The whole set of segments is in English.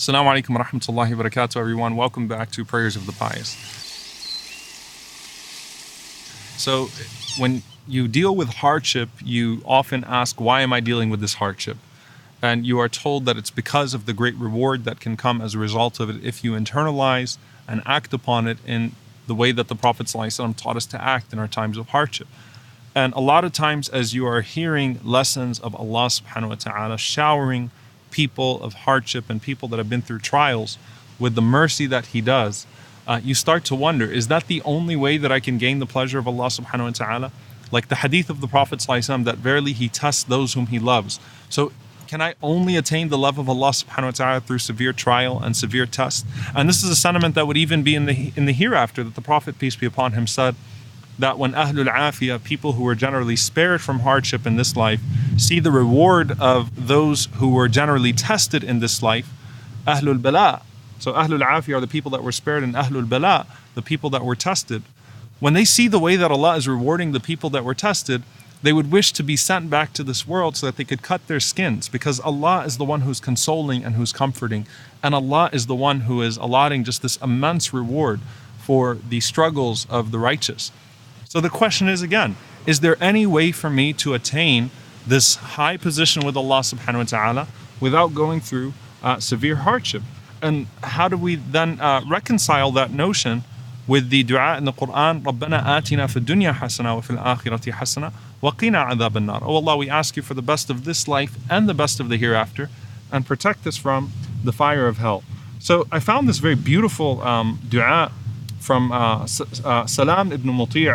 Assalamu alaikum wa rahmatullahi wa barakatuh, everyone. Welcome back to Prayers of the Pious. So, when you deal with hardship, you often ask, why am I dealing with this hardship? And you are told that it's because of the great reward that can come as a result of it if you internalize and act upon it in the way that the Prophet ﷺ taught us to act in our times of hardship. And a lot of times, as you are hearing lessons of Allah subhanahu wa ta'ala showering people of hardship and people that have been through trials with the mercy that He does, you start to wonder, is that the only way that I can gain the pleasure of Allah subhanahu wa ta'ala? Like the hadith of the Prophet ﷺ, that verily He tests those whom He loves. So can I only attain the love of Allah subhanahu wa ta'ala through severe trial and severe test? And this is a sentiment that would even be in the hereafter, that the Prophet, peace be upon him, said that when Ahlul Afiyah, people who were generally spared from hardship in this life, see the reward of those who were generally tested in this life, Ahlul Bala. So Ahlul Afiyah are the people that were spared, and Ahlul Bala, the people that were tested. When they see the way that Allah is rewarding the people that were tested, they would wish to be sent back to this world so that they could cut their skins, because Allah is the one who's consoling and who's comforting, and Allah is the one who is allotting just this immense reward for the struggles of the righteous. So the question is again, is there any way for me to attain this high position with Allah subhanahu wa ta'ala without going through severe hardship? And how do we then reconcile that notion with the dua in the Quran, رَبَّنَا آتِنَا فِي الدُّنْيَا حَسَنَةً وَفِي الْآخِرَةِ حَسَنَةً وَقِنَا عَذَابَ النَّارِ. Oh Allah, we ask You for the best of this life and the best of the hereafter, and protect us from the fire of hell. So I found this very beautiful dua from Salam ibn Muti'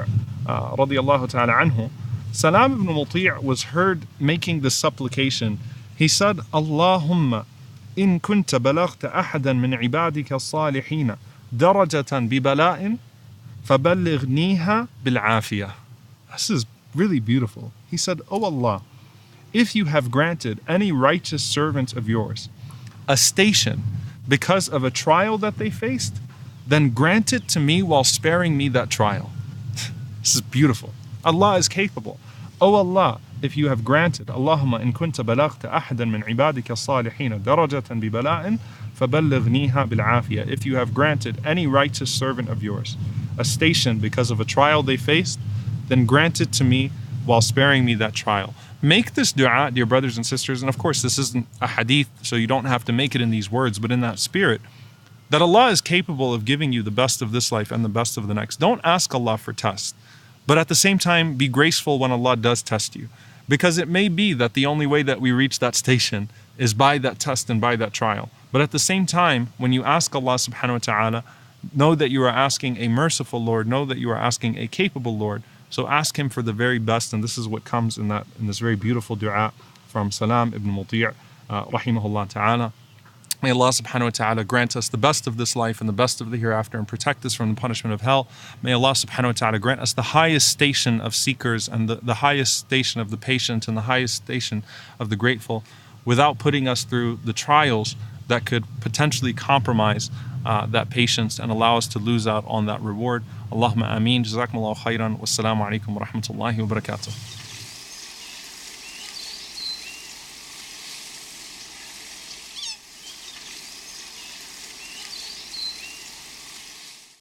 radiyallahu ta'ala anhu. Salam ibn Muti' was heard making this supplication. He said, Allahumma in kunta balaghta ahadan min ibadika salihina darajatan bi bala'in faballighniha bil afiyah. This is really beautiful. He said, Oh Allah, if You have granted any righteous servant of Yours a station because of a trial that they faced, then grant it to me while sparing me that trial. This is beautiful. Allah is capable. Oh Allah, if You have granted, Allahumma in kunta balaghta ahadan min ibadika salihina darajatan bi bala'in faballighniha bil afiyah. If You have granted any righteous servant of Yours a station because of a trial they faced, then grant it to me while sparing me that trial. Make this dua, dear brothers and sisters, and of course this isn't a hadith, so you don't have to make it in these words, but in that spirit, that Allah is capable of giving you the best of this life and the best of the next. Don't ask Allah for tests, but at the same time, be graceful when Allah does test you. Because it may be that the only way that we reach that station is by that test and by that trial. But at the same time, when you ask Allah subhanahu wa ta'ala, know that you are asking a merciful Lord, know that you are asking a capable Lord. So ask Him for the very best, and this is what comes in this very beautiful dua from Salam ibn Muti' rahimahullah ta'ala. May Allah subhanahu wa ta'ala grant us the best of this life and the best of the hereafter, and protect us from the punishment of hell. May Allah subhanahu wa ta'ala grant us the highest station of seekers, and the highest station of the patient, and the highest station of the grateful, without putting us through the trials that could potentially compromise that patience and allow us to lose out on that reward. Allahumma ameen. Jazakumullahu khairan. Wassalamu alaikum wa rahmatullahi wa barakatuh.